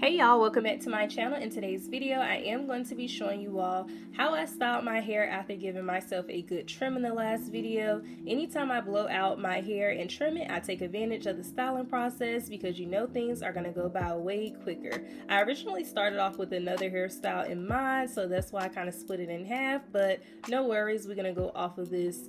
Hey y'all, welcome back to my channel. In today's video, I am going to be showing you all how I styled my hair after giving myself a good trim in the last video. Anytime I blow out my hair and trim it, I take advantage of the styling process because you know things are going to go by way quicker. I originally started off with another hairstyle in mind, so that's why I kind of split it in half, but no worries, we're going to go off of this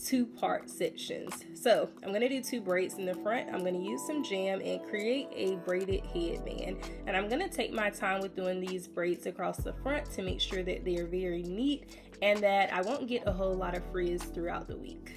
two-part sections. So I'm going to do two braids in the front. I'm going to use some jam and create a braided headband, and I'm going to take my time with doing these braids across the front to make sure that they are very neat and that I won't get a whole lot of frizz throughout the week.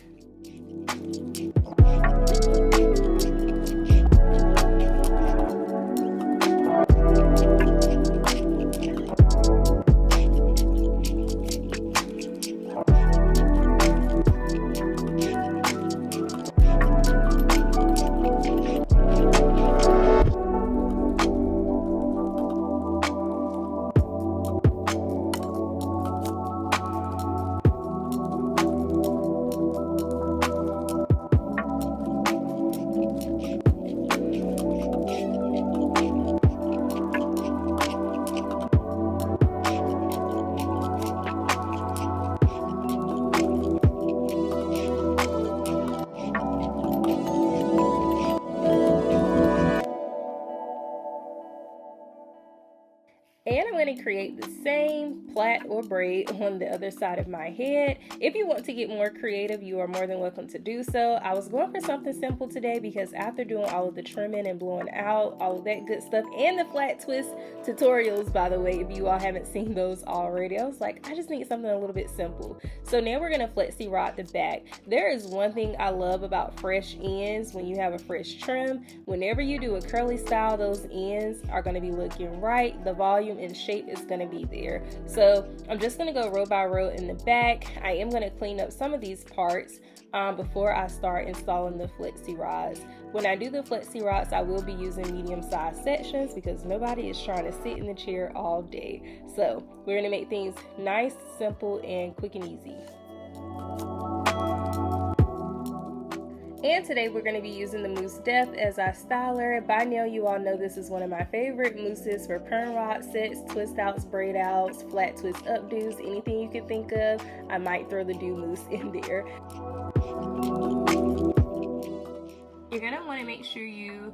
And I'm going to create the same plait or braid on the other side of my head. If you want to get more creative, you are more than welcome to do so. I was going for something simple today because after doing all of the trimming and blowing out, all of that good stuff, and the flat twist tutorials, by the way, if you all haven't seen those already, I was like, I just need something a little bit simple. So now we're going to flexi rod the back. There is one thing I love about fresh ends when you have a fresh trim. Whenever you do a curly style, those ends are going to be looking right. The volume and shape is going to be there. So I'm just going to go row by row in the back. I am going to clean up some of these parts before I start installing the flexi rods. When I do the flexi rods, I will be using medium-sized sections because nobody is trying to sit in the chair all day. So we're going to make things nice, simple, and quick and easy. And today we're going to be using the Mousse Def as our styler. By now you all know this is one of my favorite mousses for perm rod sets, twist outs, braid outs, flat twist updos, anything you can think of. I might throw the dew mousse in there. You're going to want to make sure you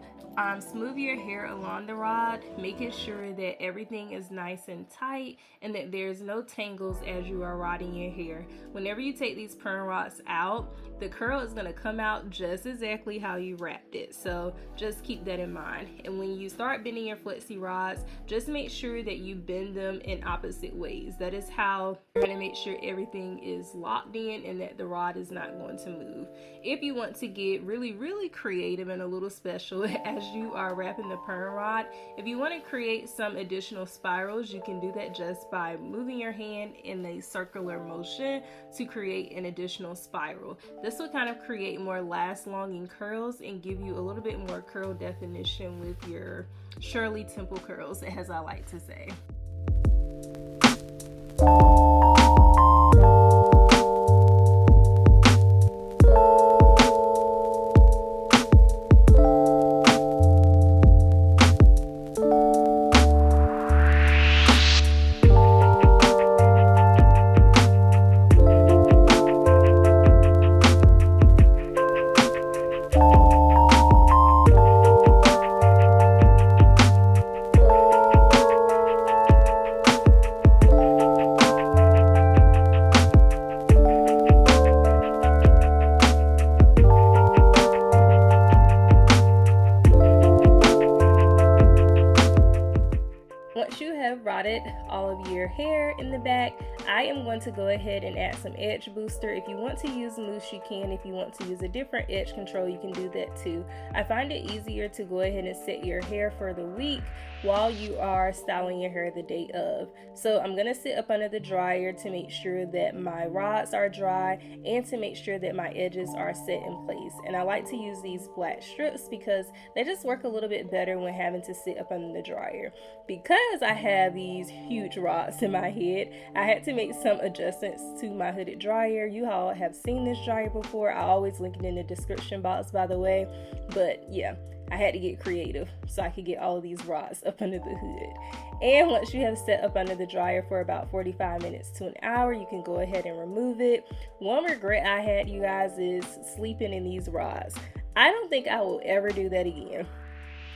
smooth your hair along the rod, making sure that everything is nice and tight and that there's no tangles as you are rodding your hair. Whenever you take these perm rods out, the curl is going to come out just exactly how you wrapped it. So just keep that in mind. And when you start bending your flexi rods, just make sure that you bend them in opposite ways. That is how you're going to make sure everything is locked in and that the rod is not going to move. If you want to get really creative and a little special as you are wrapping the perm rod, if you want to create some additional spirals, you can do that just by moving your hand in a circular motion to create an additional spiral. This will kind of create more last longing curls and give you a little bit more curl definition with your Shirley Temple curls, as I like to say. Once you have rodded all of your hair in the back, I am going to go ahead and add some edge booster. If you want to use mousse, you can. If you want to use a different edge control, you can do that too. I find it easier to go ahead and set your hair for the week while you are styling your hair the day of. So I'm going to sit up under the dryer to make sure that my rods are dry and to make sure that my edges are set in place. And I like to use these black strips because they just work a little bit better when having to sit up under the dryer. Because I have these huge rods in my head, I had to make some adjustments to my hooded dryer. You all have seen this dryer before. I always link it in the description box, by the way. But yeah, I had to get creative so I could get all of these rods up under the hood. And once you have set up under the dryer for about 45 minutes to an hour, you can go ahead and remove it. One regret I had, you guys, is sleeping in these rods. I don't think I will ever do that again.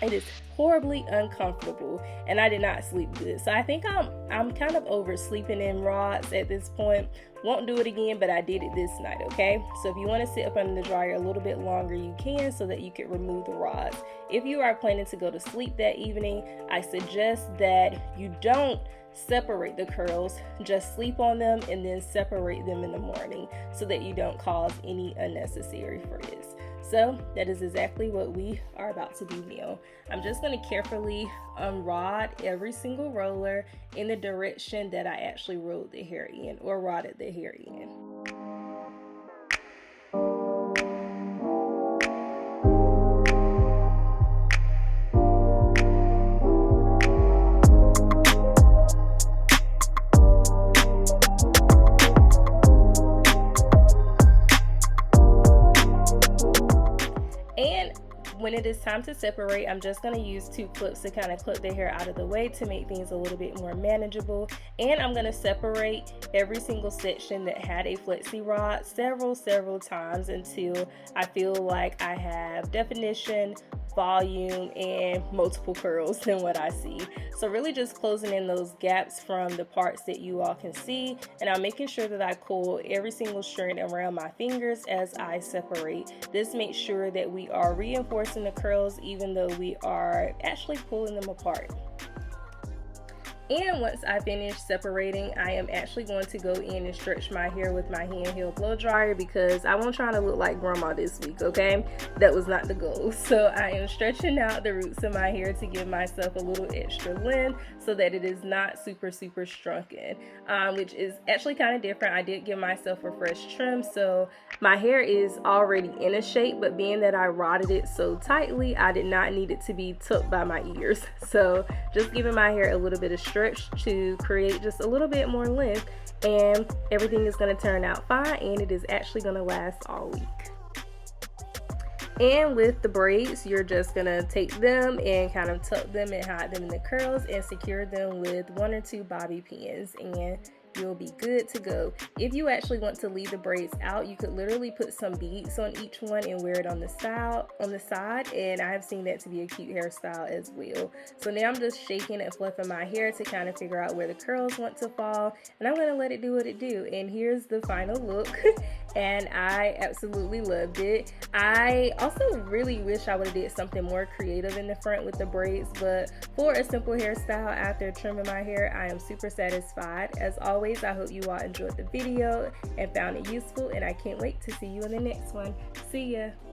It is horribly uncomfortable, and I did not sleep good. So I think I'm kind of over sleeping in rods at this point. Won't do it again, but I did it this night, okay? So if you want to sit up under the dryer a little bit longer, you can, so that you can remove the rods. If you are planning to go to sleep that evening, I suggest that you don't separate the curls, just sleep on them and then separate them in the morning so that you don't cause any unnecessary frizz. So that is exactly what we are about to do now. I'm just going to carefully unrod every single roller in the direction that I actually rolled the hair in, or rodded the hair in. And when it is time to separate, I'm just going to use two clips to kind of clip the hair out of the way to make things a little bit more manageable. And I'm going to separate every single section that had a flexi rod several times until I feel like I have definition, volume, and multiple curls than what I see. So really just closing in those gaps from the parts that you all can see, and I'm making sure that I coil every single strand around my fingers as I separate. This makes sure that we are reinforcing the curls even though we are actually pulling them apart. And once I finish separating, I am actually going to go in and stretch my hair with my handheld blow dryer because I won't try to look like grandma this week, okay? That was not the goal. So I am stretching out the roots of my hair to give myself a little extra length so that it is not super shrunken, which is actually kind of different. I did give myself a fresh trim, so my hair is already in a shape, but being that I rodded it so tightly, I did not need it to be tucked by my ears. So just giving my hair a little bit of stretch to create just a little bit more length, and everything is going to turn out fine, and it is actually going to last all week. And with the braids, you're just going to take them and kind of tuck them and hide them in the curls and secure them with 1 or 2 bobby pins, and you'll be good to go. If you actually want to leave the braids out, you could literally put some beads on each one and wear it on the side, and I have seen that to be a cute hairstyle as well. So now I'm just shaking and fluffing my hair to kind of figure out where the curls want to fall, and I'm going to let it do what it do. And here's the final look. And I absolutely loved it. I also really wish I would have did something more creative in the front with the braids, but for a simple hairstyle after trimming my hair, I am super satisfied. As always, I hope you all enjoyed the video and found it useful, and I can't wait to see you in the next one. See ya!